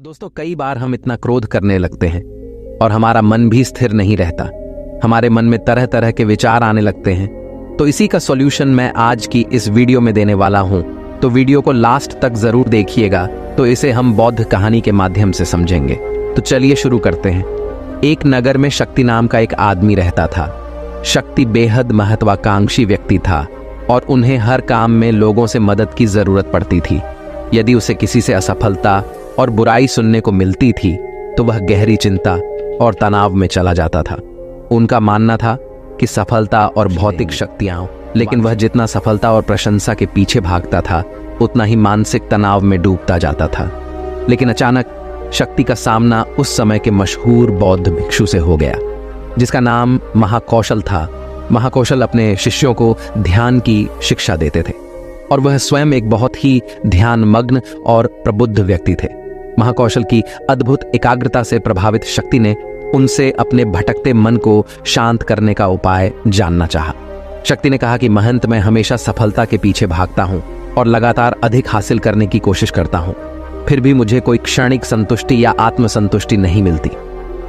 दोस्तों, कई बार हम इतना क्रोध करने लगते हैं और हमारा मन भी स्थिर नहीं रहता। हमारे मन में तरह तरह के विचार आने लगते हैं। तो इसी का सॉल्यूशन मैं आज की इस वीडियो में देने वाला हूं। तो वीडियो को लास्ट तक जरूर देखिएगा, तो इसे हम बौद्ध कहानी के माध्यम से समझेंगे। तो चलिए शुरू करते हैं। एक नगर में शक्ति नाम का एक आदमी रहता था। शक्ति बेहद महत्वाकांक्षी व्यक्ति था और उन्हें हर काम में लोगों से मदद की जरूरत पड़ती थी। यदि उसे किसी से असफलता और बुराई सुनने को मिलती थी तो वह गहरी चिंता और तनाव में चला जाता था। उनका मानना था कि सफलता और भौतिक शक्तियां, लेकिन वह जितना सफलता और प्रशंसा के पीछे भागता था उतना ही मानसिक तनाव में डूबता जाता था। लेकिन अचानक शक्ति का सामना उस समय के मशहूर बौद्ध भिक्षु से हो गया, जिसका नाम महाकौशल था। महाकौशल अपने शिष्यों को ध्यान की शिक्षा देते थे और वह स्वयं एक बहुत ही ध्यानमग्न और प्रबुद्ध व्यक्ति थे। महाकौशल की अद्भुत एकाग्रता से प्रभावित शक्ति ने उनसे अपने भटकते मन को शांत करने का उपाय जानना चाहा। शक्ति ने कहा कि महंत, मैं हमेशा सफलता के पीछे भागता हूं और लगातार अधिक हासिल करने की कोशिश करता हूं, फिर भी मुझे कोई क्षणिक संतुष्टि या आत्मसंतुष्टि नहीं मिलती।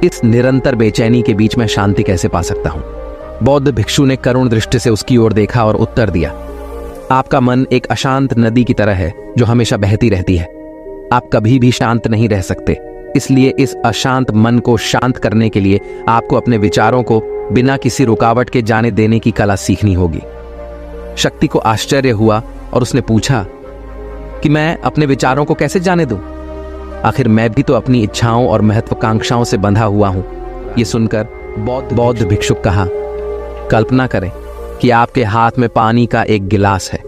इस निरंतर बेचैनी के बीच मैं शांति कैसे पा सकता हूं? बौद्ध भिक्षु ने करुण दृष्टि से उसकी ओर देखा और उत्तर दिया, आपका मन एक अशांत नदी की तरह है जो हमेशा बहती रहती है। आप कभी भी शांत नहीं रह सकते। इसलिए इस अशांत मन को शांत करने के लिए आपको अपने विचारों को बिना किसी रुकावट के जाने देने की कला सीखनी होगी। शक्ति को आश्चर्य हुआ और उसने पूछा कि मैं अपने विचारों को कैसे जाने दूं? आखिर मैं भी तो अपनी इच्छाओं और महत्वाकांक्षाओं से बंधा हुआ हूं। यह सुनकर बौद्ध भिक्षुक कहा, कल्पना करें कि आपके हाथ में पानी का एक गिलास है।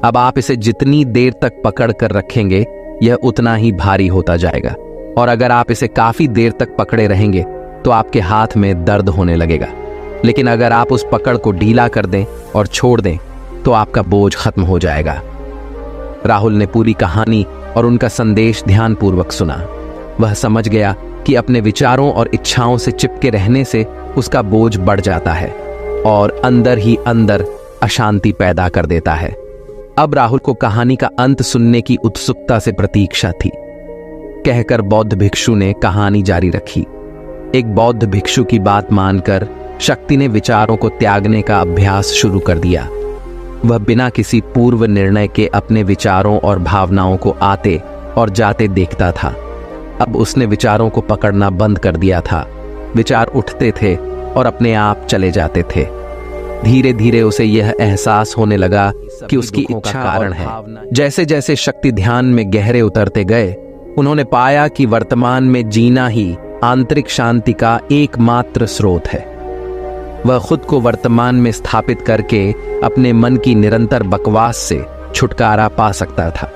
अब आप इसे जितनी देर तक पकड़ कर रखेंगे यह उतना ही भारी होता जाएगा, और अगर आप इसे काफी देर तक पकड़े रहेंगे तो आपके हाथ में दर्द होने लगेगा। लेकिन अगर आप उस पकड़ को ढीला कर दें और छोड़ दें तो आपका बोझ खत्म हो जाएगा। राहुल ने पूरी कहानी और उनका संदेश ध्यानपूर्वक सुना। वह समझ गया कि अपने विचारों और इच्छाओं से चिपके रहने से उसका बोझ बढ़ जाता है और अंदर ही अंदर अशांति पैदा कर देता है। अब राहुल को कहानी का अंत सुनने की उत्सुकता से प्रतीक्षा थी। कहकर बौद्ध भिक्षु ने कहानी जारी रखी। एक बौद्ध भिक्षु की बात मानकर शक्ति ने विचारों को त्यागने का अभ्यास शुरू कर दिया। वह बिना किसी पूर्व निर्णय के अपने विचारों और भावनाओं को आते और जाते देखता था। अब उसने विचारों को पकड़ना बंद कर दिया था। विचार उठते थे और अपने आप चले जाते थे। धीरे धीरे उसे यह एहसास होने लगा कि उसकी इच्छा कारण है। जैसे जैसे शक्ति ध्यान में गहरे उतरते गए, उन्होंने पाया कि वर्तमान में जीना ही आंतरिक शांति का एकमात्र स्रोत है। वह खुद को वर्तमान में स्थापित करके अपने मन की निरंतर बकवास से छुटकारा पा सकता था।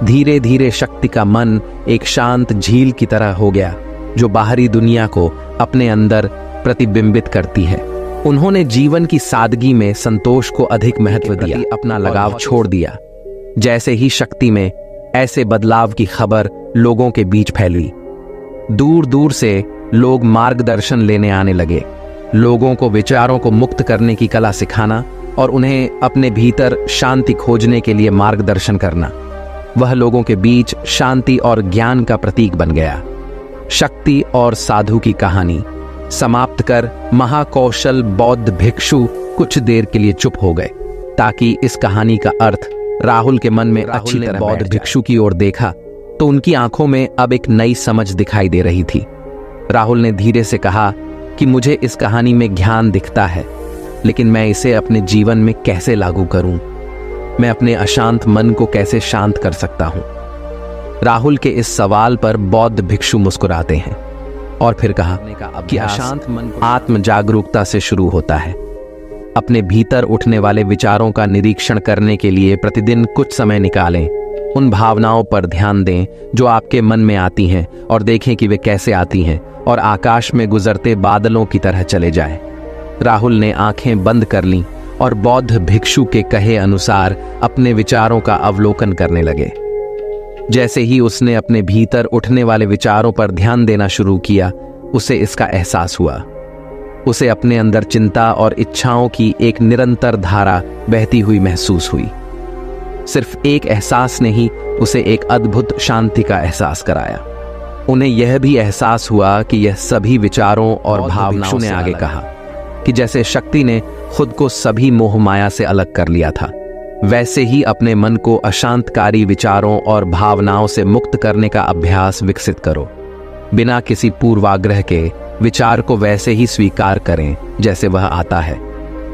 धीरे धीरे शक्ति का मन एक शांत झील की तरह हो गया जो बाहरी दुनिया को अपने अंदर प्रतिबिंबित करती है। उन्होंने जीवन की सादगी में संतोष को अधिक महत्व दिया, अपना लगाव छोड़ दिया। जैसे ही शक्ति में ऐसे बदलाव की खबर लोगों के बीच फैली, दूर दूर से लोग मार्गदर्शन लेने आने लगे। लोगों को विचारों को मुक्त करने की कला सिखाना और उन्हें अपने भीतर शांति खोजने के लिए मार्गदर्शन करना, वह लोगों के बीच शांति और ज्ञान का प्रतीक बन गया। शक्ति और साधु की कहानी समाप्त कर महाकौशल बौद्ध भिक्षु कुछ देर के लिए चुप हो गए, ताकि इस कहानी का अर्थ राहुल के मन में अच्छी तरह बौद्ध भिक्षु की ओर देखा तो उनकी आंखों में अब एक नई समझ दिखाई दे रही थी। राहुल ने धीरे से कहा कि मुझे इस कहानी में ज्ञान दिखता है, लेकिन मैं इसे अपने जीवन में कैसे लागू करूं? मैं अपने अशांत मन को कैसे शांत कर सकता हूं? राहुल के इस सवाल पर बौद्ध भिक्षु मुस्कुराते हैं और फिर कहा कि अशांत मन आत्म जागरूकता से शुरू होता है। अपने भीतर उठने वाले विचारों का निरीक्षण करने के लिए प्रतिदिन कुछ समय निकालें। उन भावनाओं पर ध्यान दें जो आपके मन में आती हैं और देखें कि वे कैसे आती हैं और आकाश में गुजरते बादलों की तरह चले जाएं। राहुल ने आंखें बंद कर लीं और बौद्ध भिक्षु के कहे अनुसार अपने विचारों का अवलोकन करने लगे। जैसे ही उसने अपने भीतर उठने वाले विचारों पर ध्यान देना शुरू किया, उसे इसका एहसास हुआ। उसे अपने अंदर चिंता और इच्छाओं की एक निरंतर धारा बहती हुई महसूस हुई। सिर्फ एक एहसास ने ही उसे एक अद्भुत शांति का एहसास कराया। उन्हें यह भी एहसास हुआ कि यह सभी विचारों और भावनाओं ने आगे कहा कि जैसे शक्ति ने खुद को सभी मोह माया से अलग कर लिया था, वैसे ही अपने मन को अशांतकारी विचारों और भावनाओं से मुक्त करने का अभ्यास विकसित करो। बिना किसी पूर्वाग्रह के विचार को वैसे ही स्वीकार करें जैसे वह आता है,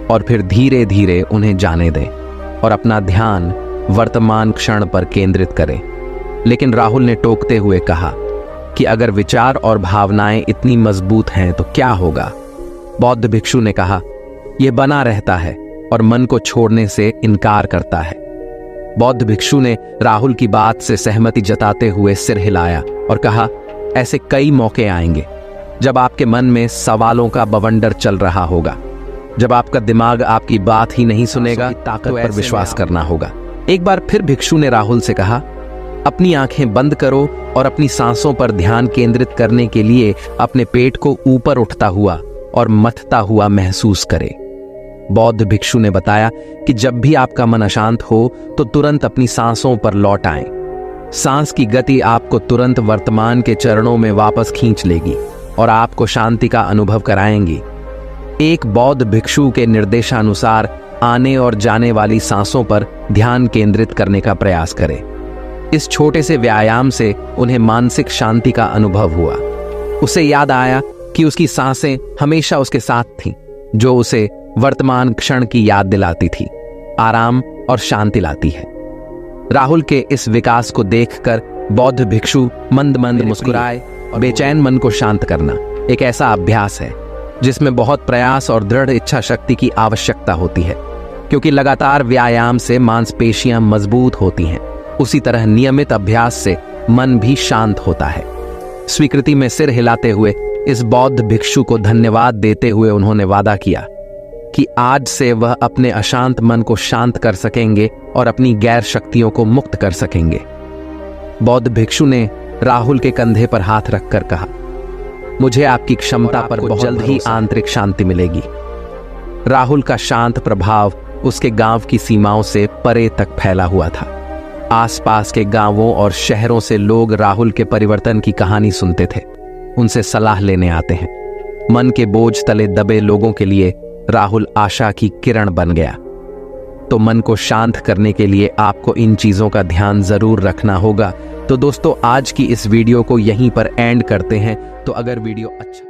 और फिर धीरे धीरे उन्हें जाने दें और अपना ध्यान वर्तमान क्षण पर केंद्रित करें। लेकिन राहुल ने टोकते हुए कहा कि अगर विचार और भावनाएं इतनी मजबूत हैं तो क्या होगा? बौद्ध भिक्षु ने कहा, यह बना रहता है और मन को छोड़ने से इनकार करता है। बौद्ध भिक्षु ने राहुल की बात से सहमति जताते हुए सिर हिलाया और कहा, ऐसे कई मौके आएंगे जब आपके मन में सवालों का बवंडर चल रहा होगा, जब आपका दिमाग आपकी बात ही नहीं सुनेगा, ताकत पर विश्वास करना होगा। एक बार फिर भिक्षु ने राहुल से कहा, अपनी आंखें बंद करो और अपनी सांसों पर ध्यान केंद्रित करने के लिए अपने पेट को ऊपर उठता हुआ और मथता हुआ महसूस करें। बौद्ध भिक्षु ने बताया कि जब भी आपका मन अशांत हो तो तुरंत अपनी सांसों पर लौट आएं। सांस की गति आपको तुरंत वर्तमान के चरणों में वापस खींच लेगी और आपको शांति का अनुभव कराएंगी। एक बौद्ध भिक्षु के निर्देशानुसार आने और जाने वाली सांसों पर ध्यान केंद्रित करने का प्रयास करें। इस छोटे से व्यायाम से उन्हें मानसिक शांति का अनुभव हुआ। उसे याद आया कि उसकी सांसें हमेशा उसके साथ थीं, जो उसे वर्तमान क्षण की याद दिलाती थी, आराम और शांति लाती है। राहुल के इस विकास को देखकर बौद्ध भिक्षु मंद मंद मुस्कुराए। बेचैन मन को शांत करना एक ऐसा अभ्यास है जिसमें बहुत प्रयास और दृढ़ इच्छा शक्ति की आवश्यकता होती है, क्योंकि लगातार व्यायाम से मांसपेशियां मजबूत होती हैं। उसी तरह नियमित अभ्यास से मन भी शांत होता है। स्वीकृति में सिर हिलाते हुए इस बौद्ध भिक्षु को धन्यवाद देते हुए उन्होंने वादा किया कि आज से वह अपने अशांत मन को शांत कर सकेंगे और अपनी गैर शक्तियों को मुक्त कर सकेंगे। बौद्ध भिक्षु ने राहुल के कंधे पर हाथ रखकर कहा, मुझे आपकी क्षमता पर बहुत जल्द ही आंतरिक शांति मिलेगी। राहुल का शांत प्रभाव उसके गांव की सीमाओं से परे तक फैला हुआ था। आसपास के गांवों और शहरों से लोग राहुल के परिवर्तन की कहानी सुनते थे, उनसे सलाह लेने आते हैं। मन के बोझ तले दबे लोगों के लिए राहुल आशा की किरण बन गया। तो मन को शांत करने के लिए आपको इन चीजों का ध्यान जरूर रखना होगा। तो दोस्तों, आज की इस वीडियो को यहीं पर एंड करते हैं। तो अगर वीडियो अच्छा